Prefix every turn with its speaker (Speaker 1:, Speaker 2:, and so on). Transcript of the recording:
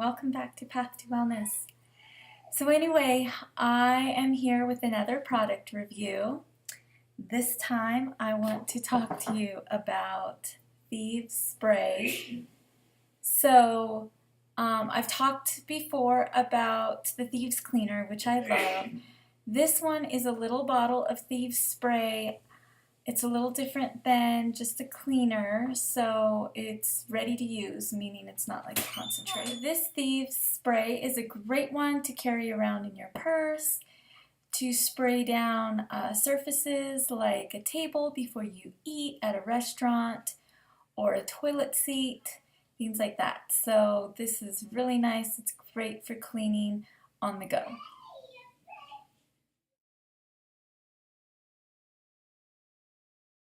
Speaker 1: welcome back to Path to Wellness. So anyway, I am here with another product review. This time I want to talk to you about Thieves spray. So I've talked before about the Thieves cleaner, which I love. This one is a little bottle of Thieves spray. It's a little different than just a cleaner, so it's ready to use, meaning it's not like a concentrate. This Thieves spray is a great one to carry around in your purse, to spray down surfaces like a table before you eat at a restaurant, or a toilet seat, things like that. So this is really nice. It's great for cleaning on the go.